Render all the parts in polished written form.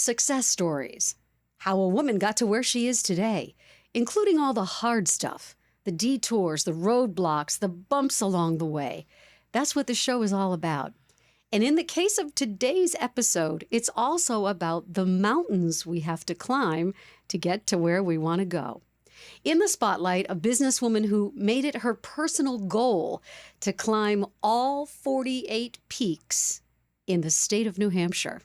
success stories, how a woman got to where she is today, including all the hard stuff, the detours, the roadblocks, the bumps along the way. That's what the show is all about. And in the case of today's episode, it's also about the mountains we have to climb to get to where we want to go. In the spotlight, a businesswoman who made it her personal goal to climb all 48 peaks in the state of New Hampshire.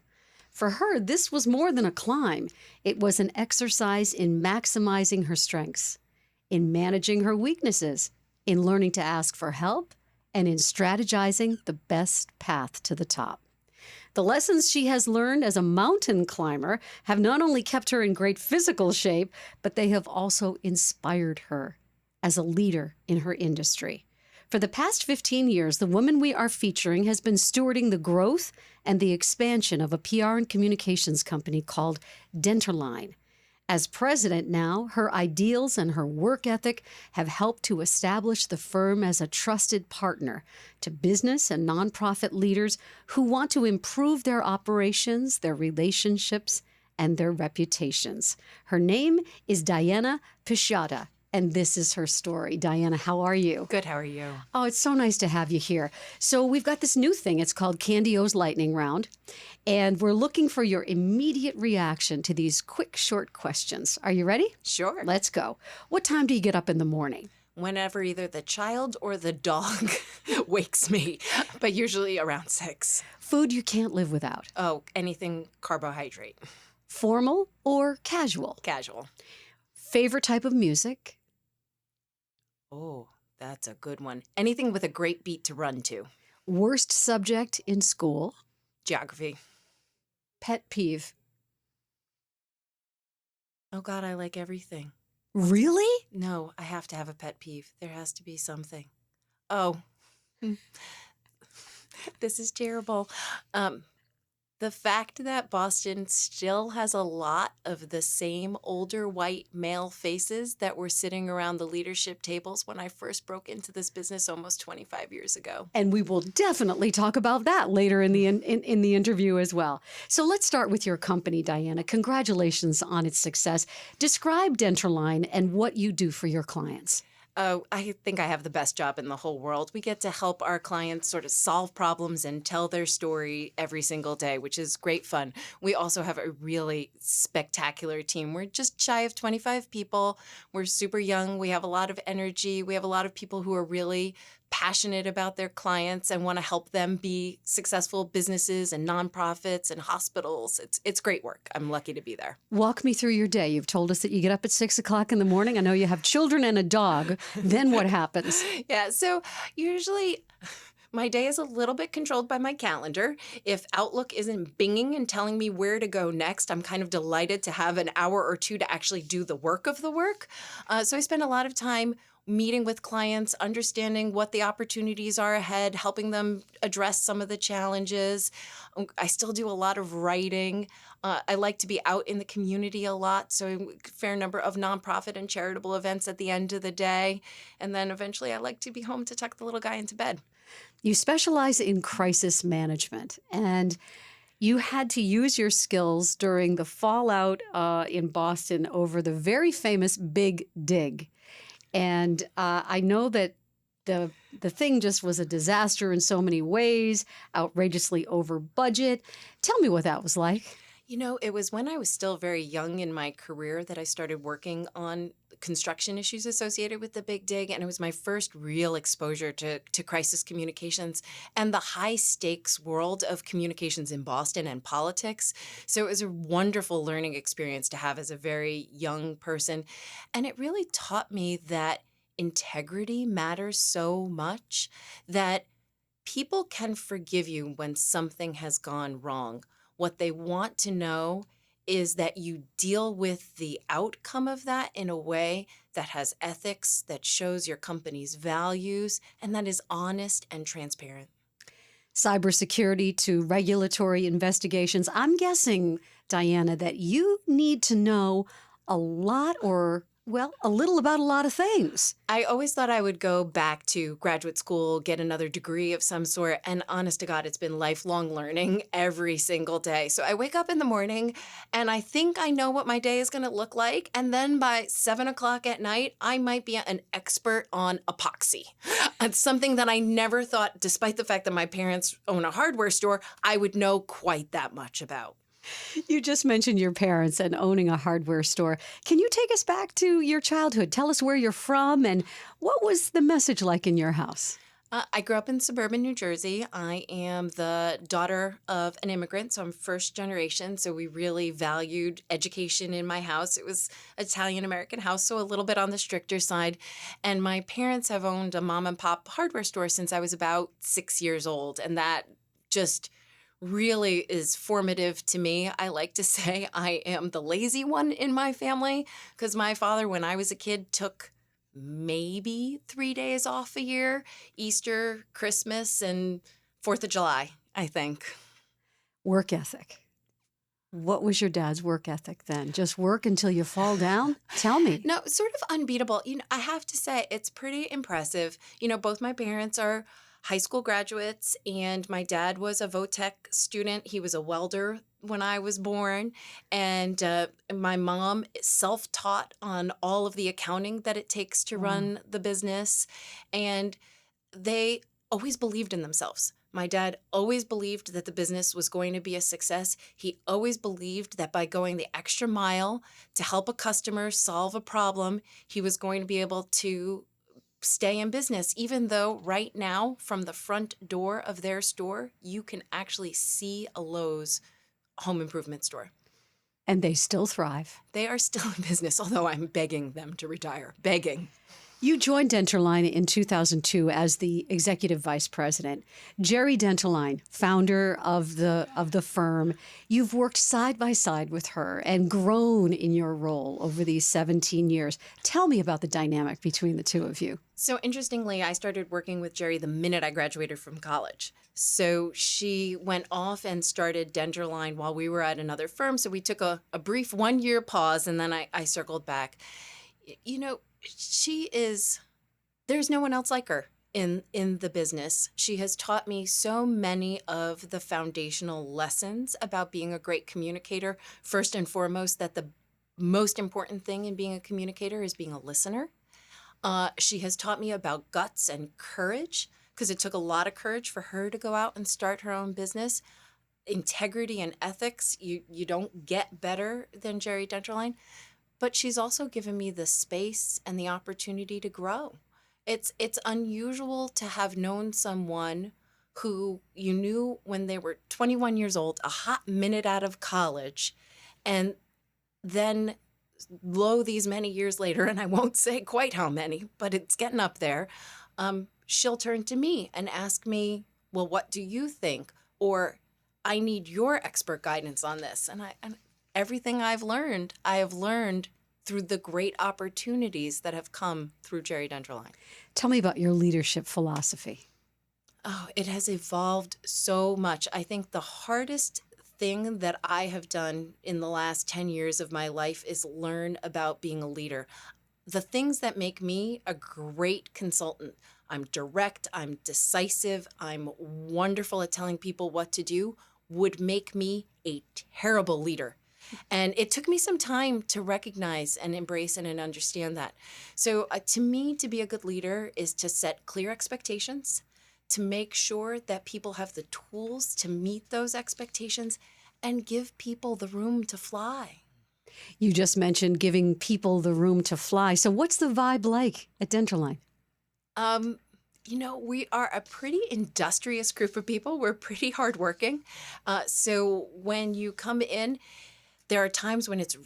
For her, this was more than a climb. It was an exercise in maximizing her strengths, in managing her weaknesses, in learning to ask for help, and in strategizing the best path to the top. The lessons she has learned as a mountain climber have not only kept her in great physical shape, but they have also inspired her as a leader in her industry. For the past 15 years, the woman we are featuring has been stewarding the growth and the expansion of a PR and communications company called Denterline. As president now, her ideals and her work ethic have helped to establish the firm as a trusted partner to business and nonprofit leaders who want to improve their operations, their relationships, and their reputations. Her name is Diana Pisicotta, and this is her story. Diana, how are you? Good, how are you? Oh, it's so nice to have you here. So we've got this new thing. It's called Candy O's Lightning Round. And we're looking for your immediate reaction to these quick, short questions. Are you ready? Sure. Let's go. What time do you get up in the morning? Whenever either the child or the dog wakes me, but usually around 6. Food you can't live without. Oh, anything carbohydrate. Formal or casual? Casual. Favorite type of music? Oh, that's a good one. Anything with a great beat to run to. Worst subject in school? Geography. Pet peeve? Oh, God, I like everything. Really? No, I have to have a pet peeve. There has to be something. Oh, this is terrible. The fact that Boston still has a lot of the same older white male faces that were sitting around the leadership tables when I first broke into this business almost 25 years ago. And we will definitely talk about that later in the in the interview as well. So let's start with your company, Diana. Congratulations on its success. Describe Denterline and what you do for your clients. Oh, I think I have the best job in the whole world. We get to help our clients sort of solve problems and tell their story every single day, which is great fun. We also have a really spectacular team. We're just shy of 25 people. We're super young. We have a lot of energy. We have a lot of people who are really passionate about their clients and want to help them be successful businesses and nonprofits and hospitals. It's great work. I'm lucky to be there. Walk me through your day. You've told us that you get up at 6 o'clock in the morning. I know you have children and a dog. Then what happens? Yeah, so usually my day is a little bit controlled by my calendar. If Outlook isn't binging and telling me where to go next, I'm kind of delighted to have an hour or two to actually do the work of the work. So I spend a lot of time meeting with clients, understanding what the opportunities are ahead, helping them address some of the challenges. I still do a lot of writing. I like to be out in the community a lot, so a fair number of nonprofit and charitable events at the end of the day. And then eventually I like to be home to tuck the little guy into bed. You specialize in crisis management, and you had to use your skills during the fallout in Boston over the very famous Big Dig. And I know that the thing just was a disaster in so many ways, outrageously over budget. Tell me what that was like. You know, it was when I was still very young in my career that I started working on construction issues associated with the Big Dig, and it was my first real exposure to crisis communications and the high-stakes world of communications in Boston and politics. So it was a wonderful learning experience to have as a very young person, and it really taught me that integrity matters so much, that people can forgive you when something has gone wrong. What they want to know is that you deal with the outcome of that in a way that has ethics, that shows your company's values, and that is honest and transparent. Cybersecurity to regulatory investigations. I'm guessing, Diana, that you need to know a lot or Well, a little about a lot of things. I always thought I would go back to graduate school, get another degree of some sort. And honest to God, it's been lifelong learning every single day. So I wake up in the morning and I think I know what my day is going to look like. And then by 7 o'clock at night, I might be an expert on epoxy. It's something that I never thought, despite the fact that my parents own a hardware store, I would know quite that much about. You just mentioned your parents and owning a hardware store. Can you take us back to your childhood? Tell us where you're from and what was the message like in your house? I grew up in suburban New Jersey. I am the daughter of an immigrant, so I'm first generation. So we really valued education in my house. It was Italian American house, so a little bit on the stricter side. And my parents have owned a mom and pop hardware store since I was about 6 years old, and that just really is formative to me. I like to say I am the lazy one in my family because my father, when I was a kid, took maybe 3 days off a year, Easter, Christmas, and 4th of July, I think. Work ethic. What was your dad's work ethic then? Just work until you fall down? Tell me. No, sort of unbeatable. I have to say it's pretty impressive. Both my parents are high school graduates, and my dad was a Votech student. He was a welder when I was born, and my mom is self-taught on all of the accounting that it takes to Wow. run the business, and they always believed in themselves. My dad always believed that the business was going to be a success. He always believed that by going the extra mile to help a customer solve a problem, he was going to be able to stay in business, even though right now from the front door of their store, you can actually see a Lowe's home improvement store. And they still thrive. They are still in business, although I'm begging them to retire. Begging. You joined Denterline in 2002 as the executive vice president. Jerry Denterline, founder of the firm, you've worked side by side with her and grown in your role over these 17 years. Tell me about the dynamic between the two of you. So interestingly, I started working with Jerry the minute I graduated from college. So she went off and started Denterline while we were at another firm. So we took a brief 1 year pause, and then I circled back. There's no one else like her in the business. She has taught me so many of the foundational lessons about being a great communicator. First and foremost, that the most important thing in being a communicator is being a listener. She has taught me about guts and courage, because it took a lot of courage for her to go out and start her own business. Integrity and ethics, you don't get better than Jerry Denterline. But she's also given me the space and the opportunity to grow. It's unusual to have known someone who you knew when they were 21 years old, a hot minute out of college, and then these many years later, and I won't say quite how many, but it's getting up there, she'll turn to me and ask me, well, what do you think? Or I need your expert guidance on this. And everything I have learned through the great opportunities that have come through Jerry Denterline. Tell me about your leadership philosophy. Oh, it has evolved so much. I think the hardest thing that I have done in the last 10 years of my life is learn about being a leader. The things that make me a great consultant: I'm direct, I'm decisive, I'm wonderful at telling people what to do, would make me a terrible leader. And it took me some time to recognize and embrace and understand that. So to me, to be a good leader is to set clear expectations, to make sure that people have the tools to meet those expectations, and give people the room to fly. You just mentioned giving people the room to fly. So what's the vibe like at Denterline? We are a pretty industrious group of people. We're pretty hardworking. So when you come in, there are times when it's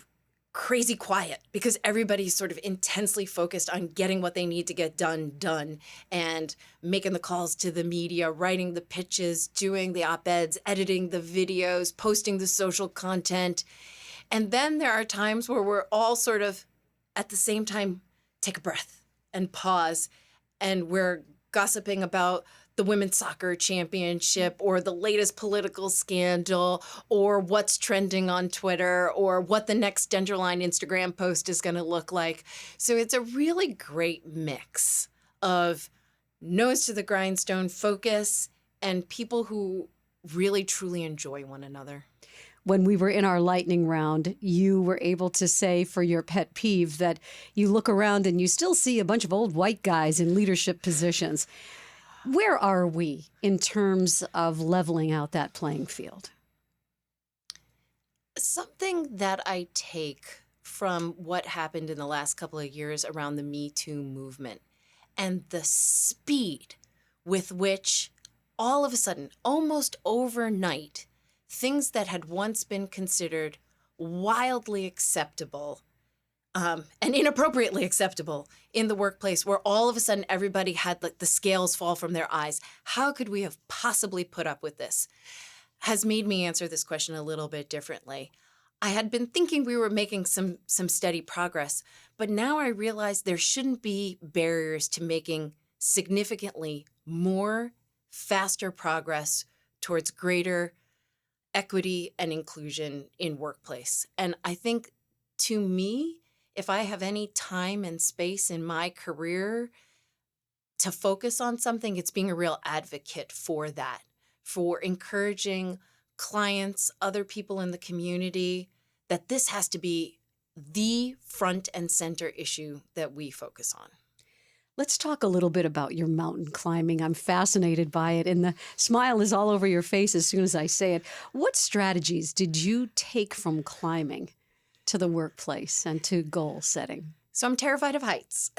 crazy quiet because everybody's sort of intensely focused on getting what they need to get done, and making the calls to the media, writing the pitches, doing the op-eds, editing the videos, posting the social content. And then there are times where we're all sort of at the same time take a breath and pause, and we're gossiping about the women's soccer championship or the latest political scandal or what's trending on Twitter or what the next Denderline Instagram post is going to look like. So it's a really great mix of nose to the grindstone focus and people who really truly enjoy one another. When we were in our lightning round, you were able to say for your pet peeve that you look around and you still see a bunch of old white guys in leadership positions. Where are we in terms of leveling out that playing field? Something that I take from what happened in the last couple of years around the Me Too movement and the speed with which all of a sudden, almost overnight, things that had once been considered wildly acceptable and inappropriately acceptable in the workplace, where all of a sudden everybody had like the scales fall from their eyes. How could we have possibly put up with this? Has made me answer this question a little bit differently. I had been thinking we were making some steady progress, but now I realize there shouldn't be barriers to making significantly more, faster progress towards greater equity and inclusion in workplace. And I think, to me, if I have any time and space in my career to focus on something, it's being a real advocate for that, for encouraging clients, other people in the community, that this has to be the front and center issue that we focus on. Let's talk a little bit about your mountain climbing. I'm fascinated by it, and the smile is all over your face as soon as I say it. What strategies did you take from climbing to the workplace and to goal setting? So I'm terrified of heights.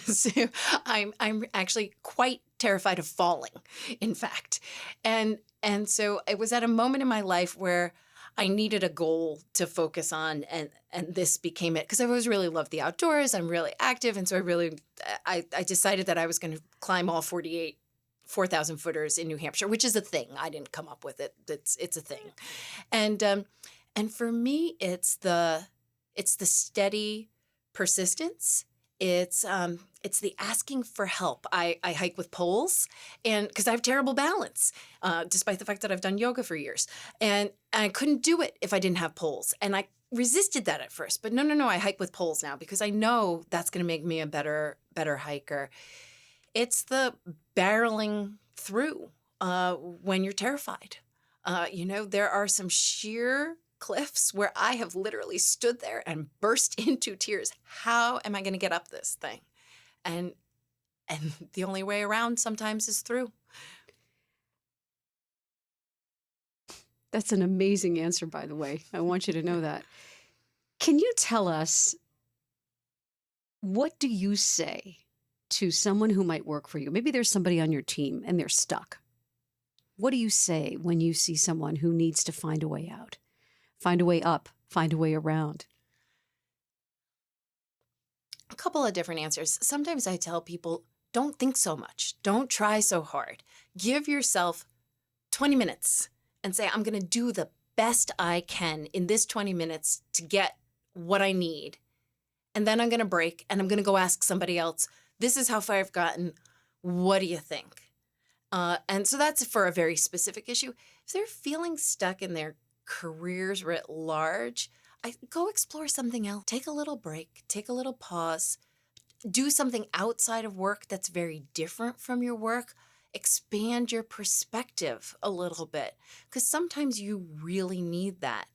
So I'm actually quite terrified of falling, in fact. And so it was at a moment in my life where I needed a goal to focus on, and this became it, because I always really loved the outdoors. I'm really active, and so I decided that I was going to climb all 48 4,000 footers in New Hampshire, which is a thing. I didn't come up with it. It's a thing, and for me, it's the steady persistence. It's the asking for help. I hike with poles, and because I have terrible balance, despite the fact that I've done yoga for years, and I couldn't do it if I didn't have poles, and I resisted that at first. But no, I hike with poles now because I know that's going to make me a better hiker. It's the barreling through when you're terrified. There are some sheer cliffs where I have literally stood there and burst into tears. How am I going to get up this thing? And the only way around sometimes is through. That's an amazing answer, by the way. I want you to know that. Can you tell us, what do you say to someone who might work for you? Maybe there's somebody on your team and they're stuck. What do you say when you see someone who needs to find a way out, find a way up, find a way around? A couple of different answers. Sometimes I tell people, don't think so much. Don't try so hard. Give yourself 20 minutes and say, I'm going to do the best I can in this 20 minutes to get what I need. And then I'm going to break and I'm going to go ask somebody else, this is how far I've gotten. What do you think? And so that's for a very specific issue. If they're feeling stuck in their careers writ large, go explore something else. Take a little break, take a little pause, do something outside of work that's very different from your work. Expand your perspective a little bit, because sometimes you really need that.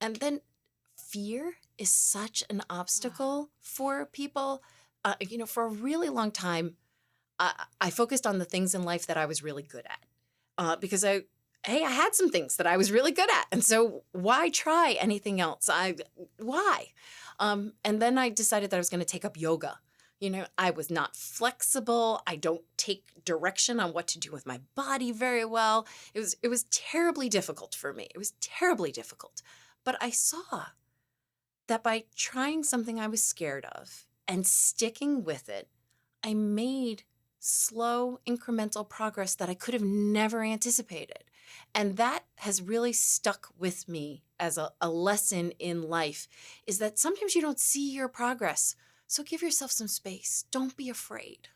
And then fear is such an obstacle for people. For a really long time, I focused on the things in life that I was really good at, because I had some things that I was really good at. And so why try anything else? Why? And then I decided that I was going to take up yoga. I was not flexible. I don't take direction on what to do with my body very well. It was terribly difficult for me. It was terribly difficult. But I saw that by trying something I was scared of and sticking with it, I made slow, incremental progress that I could have never anticipated. And that has really stuck with me as a lesson in life, is that sometimes you don't see your progress. So give yourself some space. Don't be afraid.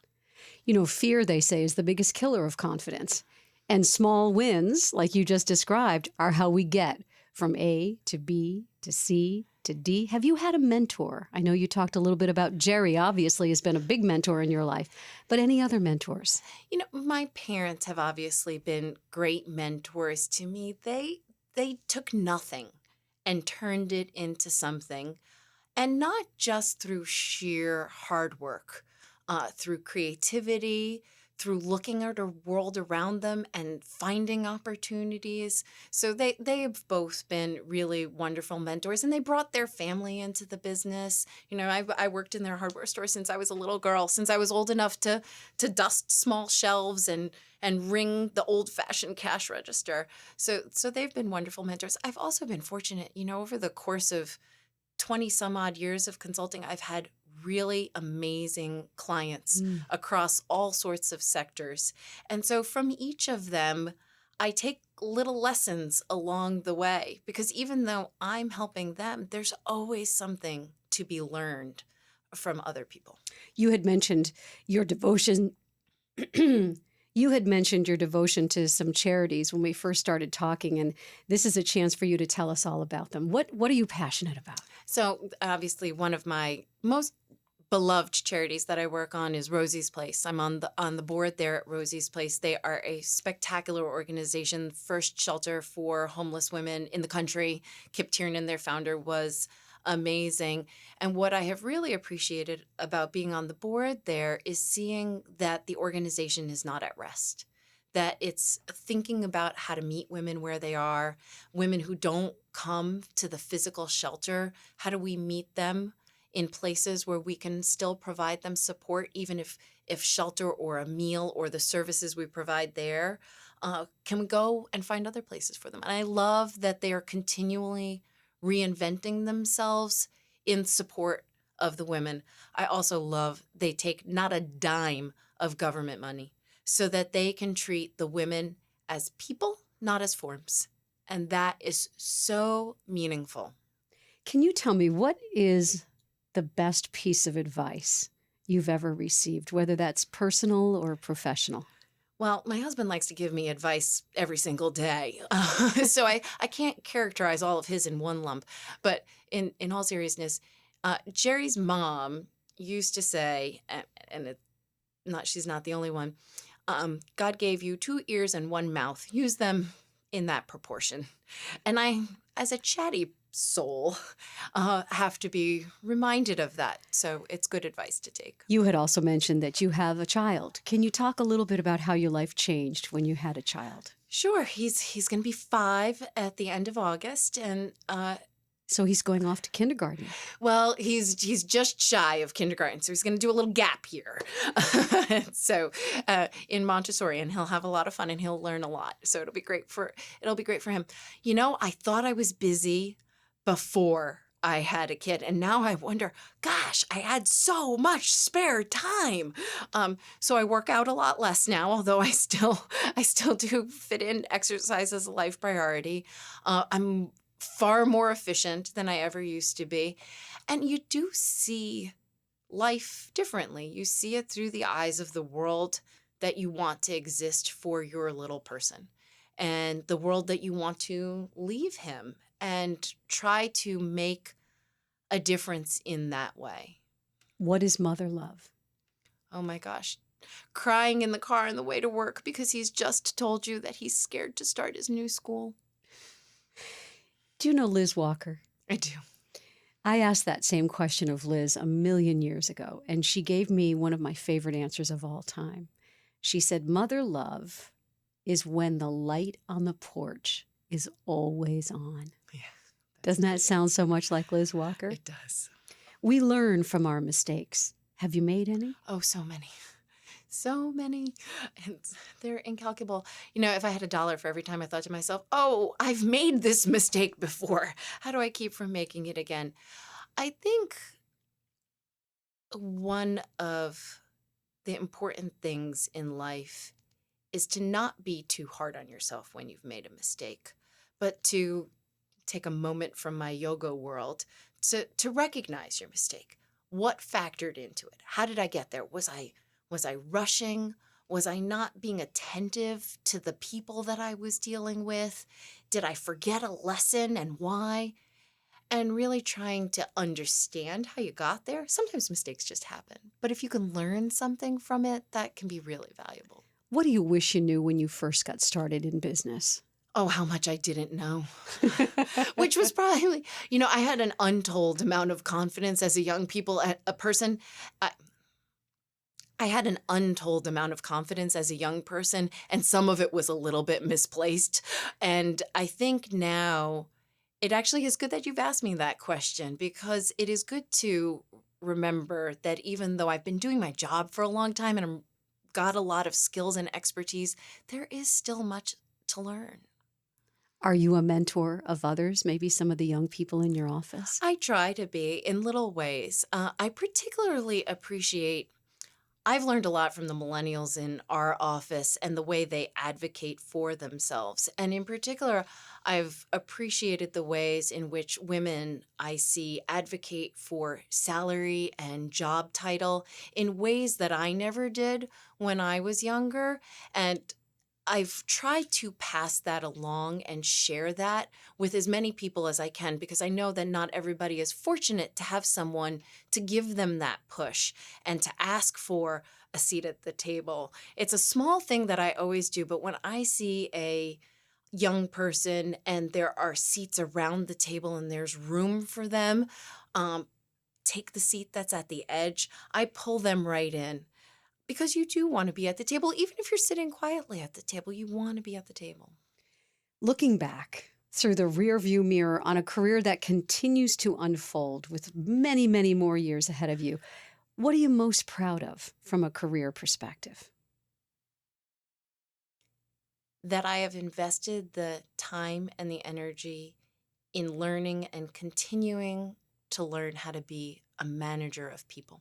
You know, fear, they say, is the biggest killer of confidence. And small wins, like you just described, are how we get from A to B to C to D. Have you had a mentor? I know you talked a little bit about Jerry, obviously, has been a big mentor in your life, but any other mentors? You know, my parents have obviously been great mentors to me. They took nothing and turned it into something, and not just through sheer hard work, through creativity, through looking at a world around them and finding opportunities. So they have both been really wonderful mentors, and they brought their family into the business. You know, I worked in their hardware store since I was a little girl, since I was old enough to dust small shelves and ring the old-fashioned cash register. So they've been wonderful mentors. I've also been fortunate, you know, over the course of 20 some odd years of consulting, I've had really amazing clients Mm. across all sorts of sectors. And so from each of them, I take little lessons along the way, because even though I'm helping them, there's always something to be learned from other people. You had mentioned your devotion. You had mentioned your devotion to some charities when we first started talking, and this is a chance for you to tell us all about them. What are you passionate about? So obviously one of my most beloved charities that I work on is Rosie's Place. I'm on the board there at Rosie's Place. They are a spectacular organization, first shelter for homeless women in the country. Kip Tiernan, their founder, was amazing. And what I have really appreciated about being on the board there is seeing that the organization is not at rest, that it's thinking about how to meet women where they are, women who don't come to the physical shelter. How do we meet them in places where we can still provide them support, even if shelter or a meal or the services we provide there, can we go and find other places for them? And I love that they are continually reinventing themselves in support of the women. I also love they take not a dime of government money so that they can treat the women as people, not as forms. And that is so meaningful. Can you tell me what is the best piece of advice you've ever received, whether that's personal or professional? Well, my husband likes to give me advice every single day. So I can't characterize all of his in one lump. But in all seriousness, Jerry's mom used to say, and she's not the only one, God gave you 2 ears and 1 mouth. Use them in that proportion. And I, as a chatty soul, have to be reminded of that. So it's good advice to take. You had also mentioned that you have a child. Can you talk a little bit about how your life changed when you had a child? Sure. He's going to be 5 at the end of August, and So he's going off to kindergarten. well, he's just shy of kindergarten, so he's going to do a little gap year. So in Montessori, and he'll have a lot of fun, and he'll learn a lot. So it'll be great for him. You know, I thought I was busy before I had a kid, and now I wonder, gosh, I had so much spare time. So I work out a lot less now, although I still do fit in exercise as a life priority. I'm far more efficient than I ever used to be. And you do see life differently. You see it through the eyes of the world that you want to exist for your little person, and the world that you want to leave him, and try to make a difference in that way. What is mother love? Oh my gosh. Crying in the car on the way to work because he's just told you that he's scared to start his new school. Do you know Liz Walker? I do. I asked that same question of Liz a million years ago, and she gave me one of my favorite answers of all time. She said, mother love is when the light on the porch is always on. Yeah. Doesn't that sound so much like Liz Walker? It does. We learn from our mistakes. Have you made any? Oh, so many. So many. And they're incalculable. You know, if I had $1 for every time I thought to myself, oh, I've made this mistake before, how do I keep from making it again? I think one of the important things in life is to not be too hard on yourself when you've made a mistake, but to take a moment from my yoga world to recognize your mistake. What factored into it? How did I get there? Was Was I rushing? Was I not being attentive to the people that I was dealing with? Did I forget a lesson and why? And really trying to understand how you got there. Sometimes mistakes just happen, but if you can learn something from it, that can be really valuable. What do you wish you knew when you first got started in business? Oh, how much I didn't know, which was probably, I had an untold amount of confidence as a young people, a person. I had an untold amount of confidence as a young person, and some of it was a little bit misplaced. And I think now it actually is good that you've asked me that question, because it is good to remember that even though I've been doing my job for a long time and I'm got a lot of skills and expertise, there is still much to learn. Are you a mentor of others, maybe some of the young people in your office? I try to be in little ways. I particularly appreciate I've learned a lot from the millennials in our office and the way they advocate for themselves. And in particular, I've appreciated the ways in which women I see advocate for salary and job title in ways that I never did when I was younger. And I've tried to pass that along and share that with as many people as I can, because I know that not everybody is fortunate to have someone to give them that push and to ask for a seat at the table. It's a small thing that I always do, but when I see a young person and there are seats around the table and there's room for them, take the seat that's at the edge, I pull them right in. Because you do want to be at the table. Even if you're sitting quietly at the table, you want to be at the table. Looking back through the rearview mirror on a career that continues to unfold with many, many more years ahead of you, what are you most proud of from a career perspective? That I have invested the time and the energy in learning and continuing to learn how to be a manager of people.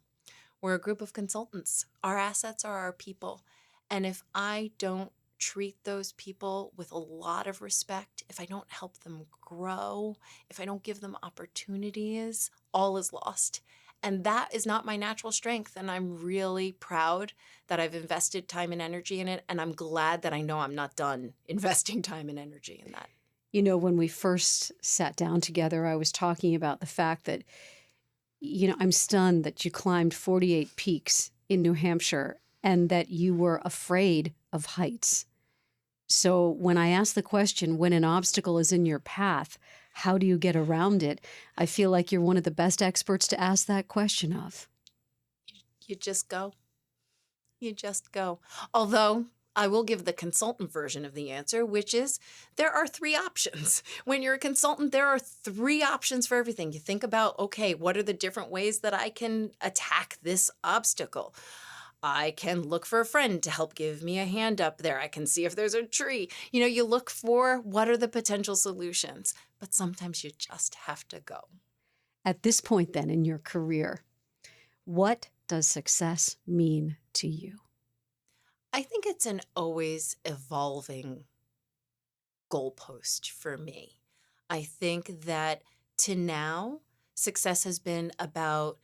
We're a group of consultants. Our assets are our people. And if I don't treat those people with a lot of respect, if I don't help them grow, if I don't give them opportunities, all is lost. And that is not my natural strength. And I'm really proud that I've invested time and energy in it. And I'm glad that I know I'm not done investing time and energy in that. When we first sat down together, I was talking about the fact that I'm stunned that you climbed 48 peaks in New Hampshire and that you were afraid of heights. So when I ask the question, when an obstacle is in your path, how do you get around it? I feel like you're one of the best experts to ask that question of. You just go. You just go. Although I will give the consultant version of the answer, which is there are 3 options. When you're a consultant, there are 3 options for everything. You think about, okay, what are the different ways that I can attack this obstacle? I can look for a friend to help give me a hand up there. I can see if there's a tree. You look for what are the potential solutions, but sometimes you just have to go. At this point then in your career, what does success mean to you? I think it's an always evolving goalpost for me. I think that to now, success has been about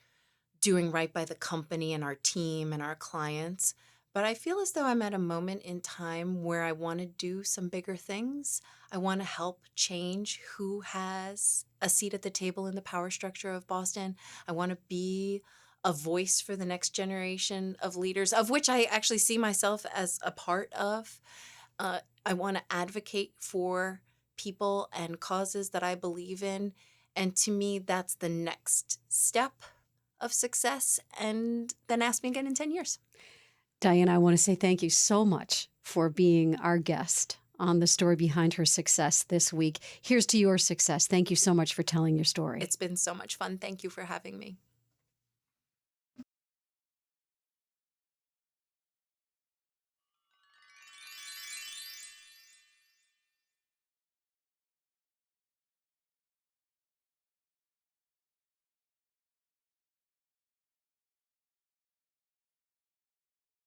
doing right by the company and our team and our clients. But I feel as though I'm at a moment in time where I want to do some bigger things. I want to help change who has a seat at the table in the power structure of Boston. I want to be a voice for the next generation of leaders, of which I actually see myself as a part of. I want to advocate for people and causes that I believe in. And to me, that's the next step of success. And then ask me again in 10 years. Diane, I want to say thank you so much for being our guest on the story behind her success this week. Here's to your success. Thank you so much for telling your story. It's been so much fun. Thank you for having me.